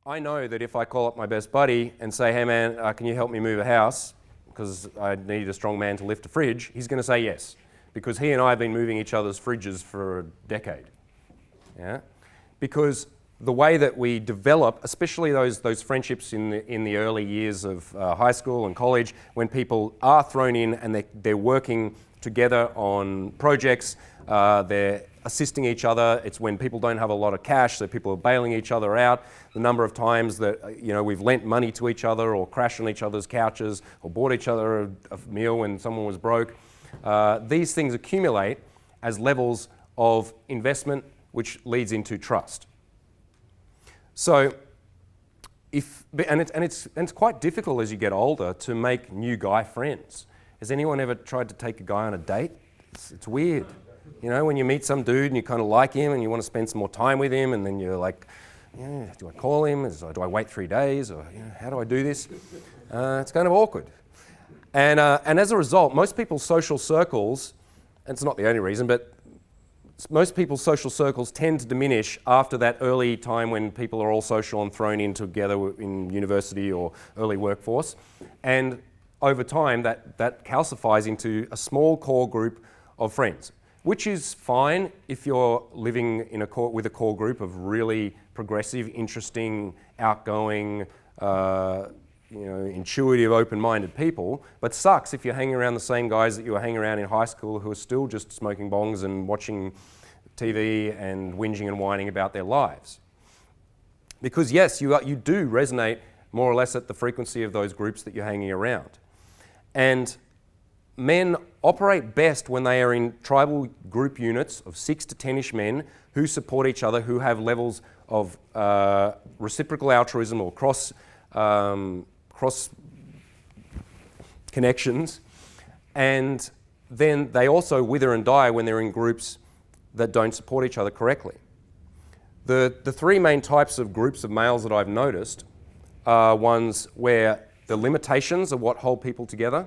I know that if I call up my best buddy and say, hey man, can you help me move a house because I need a strong man to lift a fridge, he's going to say yes, because he and I have been moving each other's fridges for a decade. Yeah? Because the way that we develop, especially those friendships in the early years of high school and college, when people are thrown in and they're working together on projects, they're assisting each other. It's when people don't have a lot of cash, so people are bailing each other out. The number of times that we've lent money to each other or crashed on each other's couches or bought each other a meal when someone was broke. These things accumulate as levels of investment, which leads into trust. So, it's quite difficult as you get older to make new guy friends. Has anyone ever tried to take a guy on a date? It's weird. When you meet some dude and you kind of like him and you want to spend some more time with him, and then you're like, do I call him? Do I wait 3 days? Or how do I do this? It's kind of awkward. And as a result, most people's social circles, and it's not the only reason, but most people's social circles tend to diminish after that early time when people are all social and thrown in together in university or early workforce. And over time, that calcifies into a small core group of friends, which is fine if you're living with a core group of really progressive, interesting, outgoing, intuitive, open-minded people, but sucks if you're hanging around the same guys that you were hanging around in high school who are still just smoking bongs and watching TV and whinging and whining about their lives. Because yes, you do resonate more or less at the frequency of those groups that you're hanging around. And men operate best when they are in tribal group units of 6 to 10-ish men who support each other, who have levels of reciprocal altruism or cross connections, and then they also wither and die when they're in groups that don't support each other correctly. The 3 main types of groups of males that I've noticed are ones where the limitations are what hold people together,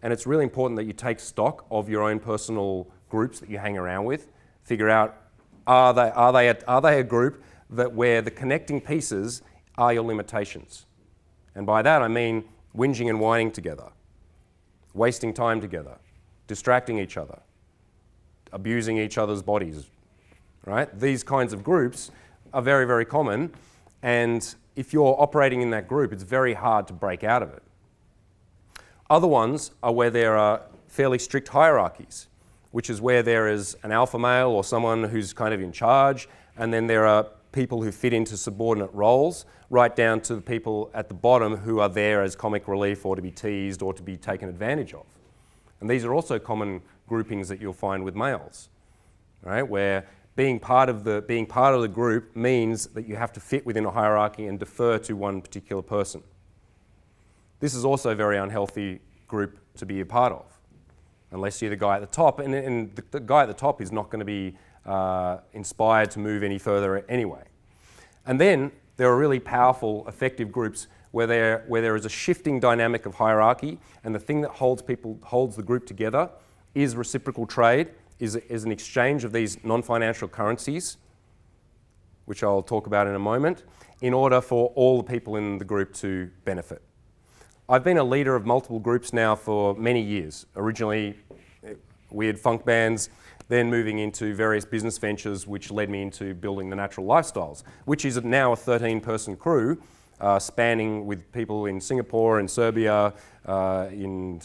and it's really important that you take stock of your own personal groups that you hang around with. Figure out, are they a group where the connecting pieces are your limitations? And by that I mean whinging and whining together, wasting time together, distracting each other, abusing each other's bodies, right? These kinds of groups are very, very common, and if you're operating in that group, it's very hard to break out of it. Other ones are where there are fairly strict hierarchies, which is where there is an alpha male or someone who's kind of in charge, and then there are people who fit into subordinate roles, right down to the people at the bottom who are there as comic relief or to be teased or to be taken advantage of. And these are also common groupings that you'll find with males, right? Where being part of the group means that you have to fit within a hierarchy and defer to one particular person. This is also a very unhealthy group to be a part of, unless you're the guy at the top, and the guy at the top is not going to be inspired to move any further anyway. And then there are really powerful, effective groups where there is a shifting dynamic of hierarchy, and the thing that holds the group together is reciprocal trade, is an exchange of these non-financial currencies, which I'll talk about in a moment, in order for all the people in the group to benefit. I've been a leader of multiple groups now for many years. Originally, weird funk bands, then moving into various business ventures, which led me into building the Natural Lifestyles, which is now a 13-person crew, spanning with people in Singapore and Serbia, in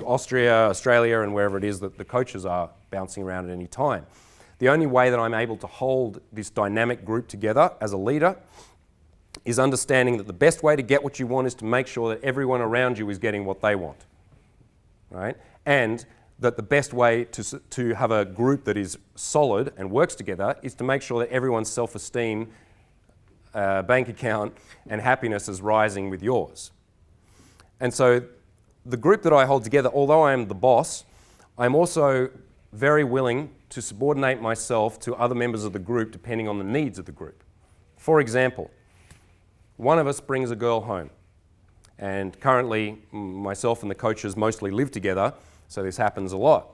Austria, Australia, and wherever it is that the coaches are bouncing around at any time. The only way that I'm able to hold this dynamic group together as a leader is understanding that the best way to get what you want is to make sure that everyone around you is getting what they want, right? And that the best way to have a group that is solid and works together is to make sure that everyone's self-esteem, bank account, and happiness is rising with yours. And so the group that I hold together, although I am the boss, I'm also very willing to subordinate myself to other members of the group depending on the needs of the group. For example, one of us brings a girl home, and currently myself and the coaches mostly live together, so this happens a lot.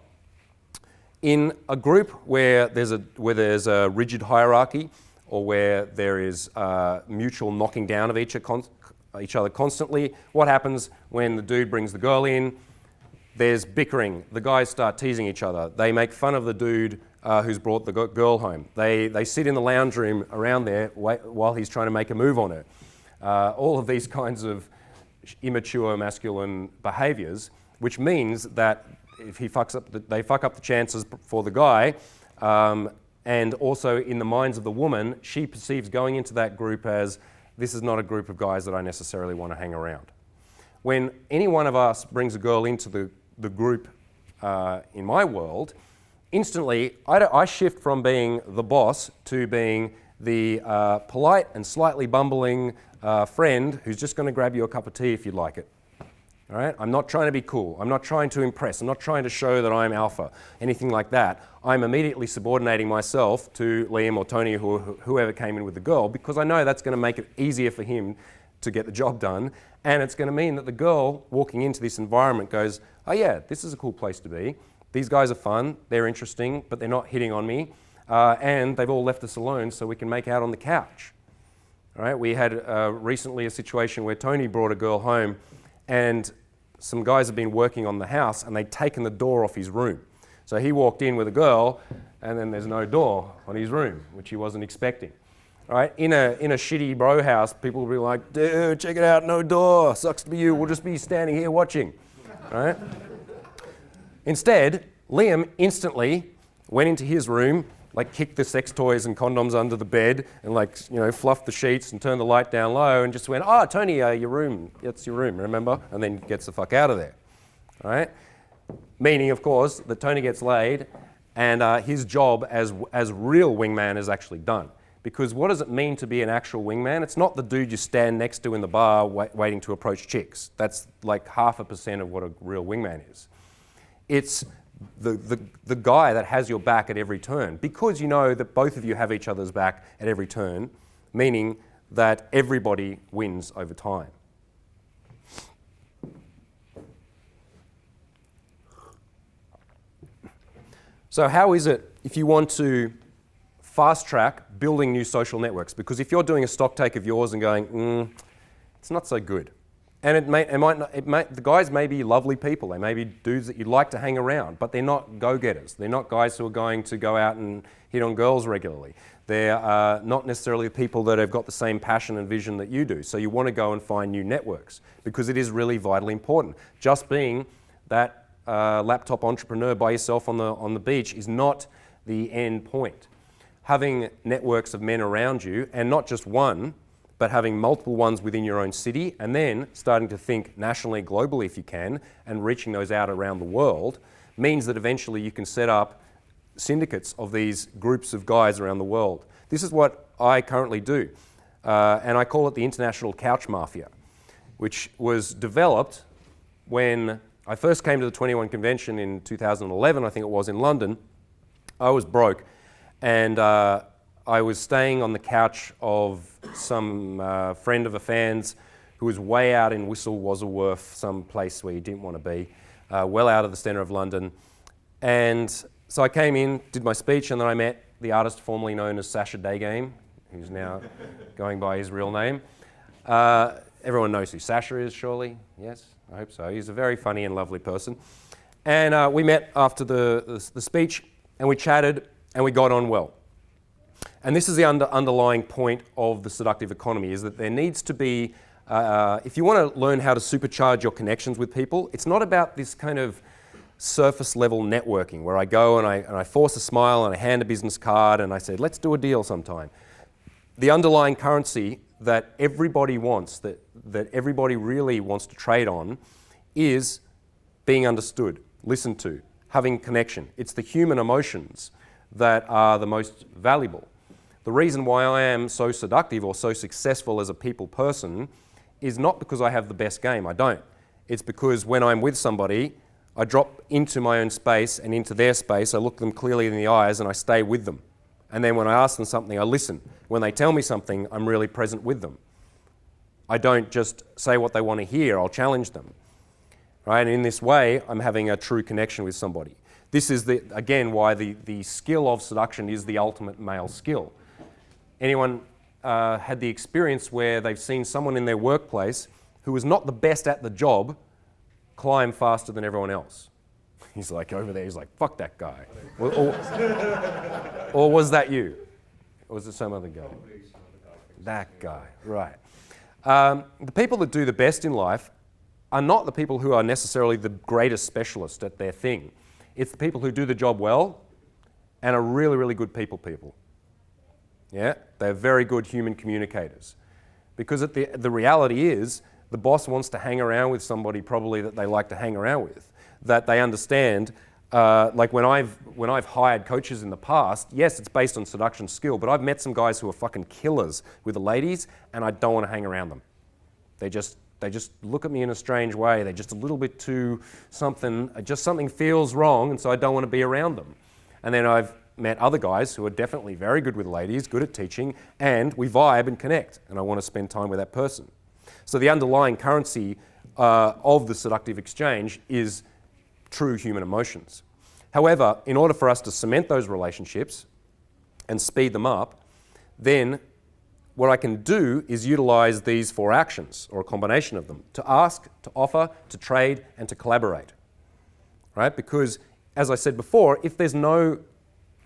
In a group where there's a rigid hierarchy, or where there is mutual knocking down of each other constantly. What happens when the dude brings the girl in? There's bickering. The guys start teasing each other. They make fun of the dude who's brought the girl home. They sit in the lounge room around there while he's trying to make a move on her. All of these kinds of immature masculine behaviors, which means that if he fucks up, they fuck up the chances for the guy, and also in the minds of the woman, she perceives going into that group as, this is not a group of guys that I necessarily want to hang around. When any one of us brings a girl into the group in my world, instantly I shift from being the boss to being the polite and slightly bumbling friend who's just going to grab you a cup of tea if you'd like it. All right? I'm not trying to be cool. I'm not trying to impress. I'm not trying to show that I'm alpha, anything like that. I'm immediately subordinating myself to Liam or Tony or whoever came in with the girl, because I know that's going to make it easier for him to get the job done, and it's going to mean that the girl walking into this environment goes, oh yeah, this is a cool place to be. These guys are fun, they're interesting, but they're not hitting on me, and they've all left us alone so we can make out on the couch. All right? We had recently a situation where Tony brought a girl home, and some guys have been working on the house and they'd taken the door off his room. So he walked in with a girl, and then there's no door on his room, which he wasn't expecting. All right? In a shitty bro house, people will be like, dude, check it out, no door, sucks to be you, we'll just be standing here watching. All right? Instead, Liam instantly went into his room, like kicked the sex toys and condoms under the bed, and like, you know, fluffed the sheets and turned the light down low and just went, oh, Tony, your room, it's your room, remember? And then gets the fuck out of there, all right? Meaning, of course, that Tony gets laid and his job as real wingman is actually done. Because what does it mean to be an actual wingman? It's not the dude you stand next to in the bar waiting to approach chicks. That's like 0.5% of what a real wingman is. It's the guy that has your back at every turn, because you know that both of you have each other's back at every turn, meaning that everybody wins over time. So how is it if you want to fast track building new social networks? Because if you're doing a stock take of yours and going, it's not so good. And the guys may be lovely people. They may be dudes that you'd like to hang around, but they're not go-getters. They're not guys who are going to go out and hit on girls regularly. They're not necessarily people that have got the same passion and vision that you do. So you want to go and find new networks, because it is really vitally important. Just being that laptop entrepreneur by yourself on the beach is not the end point. Having networks of men around you, and not just one, but having multiple ones within your own city, and then starting to think nationally, globally if you can, and reaching those out around the world, means that eventually you can set up syndicates of these groups of guys around the world. This is what I currently do, and I call it the International Couch Mafia, which was developed when I first came to the 21 convention in 2011, I think it was, in London. I was broke, and I was staying on the couch of some friend of a fan's who was way out in Whistle Wasselworth, some place where you didn't want to be, well out of the centre of London. And so I came in, did my speech, and then I met the artist formerly known as Sasha Daygame, who's now going by his real name. Everyone knows who Sasha is, surely? Yes, I hope so. He's a very funny and lovely person. And we met after the speech, and we chatted, and we got on well. And this is the underlying point of the seductive economy, is that there needs to be, if you want to learn how to supercharge your connections with people, it's not about this kind of surface level networking where I go and I force a smile and I hand a business card and I say, let's do a deal sometime. The underlying currency that everybody wants, that everybody really wants to trade on, is being understood, listened to, having connection. It's the human emotions that are the most valuable. The reason why I am so seductive or so successful as a people person is not because I have the best game, I don't. It's because when I'm with somebody, I drop into my own space and into their space, I look them clearly in the eyes and I stay with them. And then when I ask them something, I listen. When they tell me something, I'm really present with them. I don't just say what they want to hear, I'll challenge them. Right? And in this way, I'm having a true connection with somebody. This is, again, why the skill of seduction is the ultimate male skill. Anyone had the experience where they've seen someone in their workplace who was not the best at the job climb faster than everyone else? He's like over there, he's like, fuck that guy. Or was that you? Or was it some other guy? That guy, right. The people that do the best in life are not the people who are necessarily the greatest specialist at their thing. It's the people who do the job well and are really, really good people. Yeah, they're very good human communicators. Because the reality is, the boss wants to hang around with somebody probably that they like to hang around with, that they understand. Like when I've hired coaches in the past, yes, it's based on seduction skill, but I've met some guys who are fucking killers with the ladies, and I don't want to hang around them. They just look at me in a strange way. They're just a little bit too something. Just something feels wrong, and so I don't want to be around them. And then I've met other guys who are definitely very good with ladies, good at teaching, and we vibe and connect, and I want to spend time with that person. So the underlying currency of the seductive exchange is true human emotions. However, in order for us to cement those relationships and speed them up, then what I can do is utilize these 4 actions, or a combination of them, to ask, to offer, to trade, and to collaborate. Right? Because, as I said before, if there's no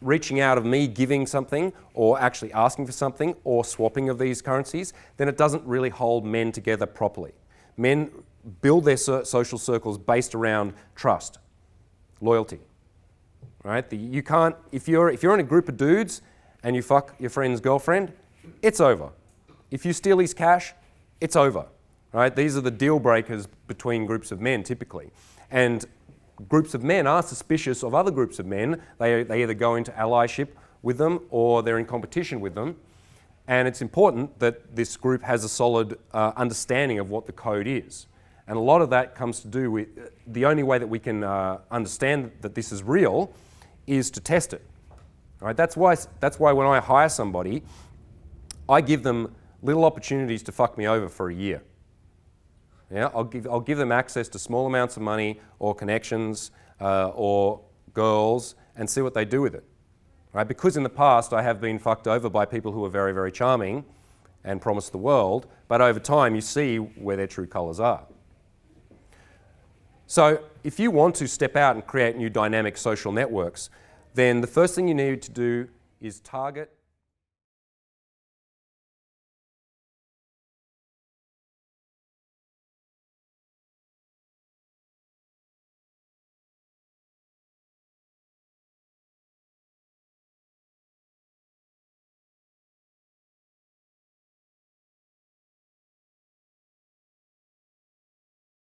reaching out of me giving something, or actually asking for something, or swapping of these currencies, then it doesn't really hold men together properly. Men build their social circles based around trust, loyalty. Right? You can't, if you're in a group of dudes and you fuck your friend's girlfriend, it's over. If you steal his cash, it's over. Right? These are the deal breakers between groups of men typically. And groups of men are suspicious of other groups of men. They either go into allyship with them or they're in competition with them. And it's important that this group has a solid understanding of what the code is. And a lot of that comes to do with the only way that we can understand that this is real is to test it. Right? That's why when I hire somebody, I give them little opportunities to fuck me over for a year. Yeah, I'll give them access to small amounts of money or connections or girls and see what they do with it. Right? Because in the past I have been fucked over by people who are very, very charming and promise the world, but over time you see where their true colours are. So if you want to step out and create new dynamic social networks, then the first thing you need to do is target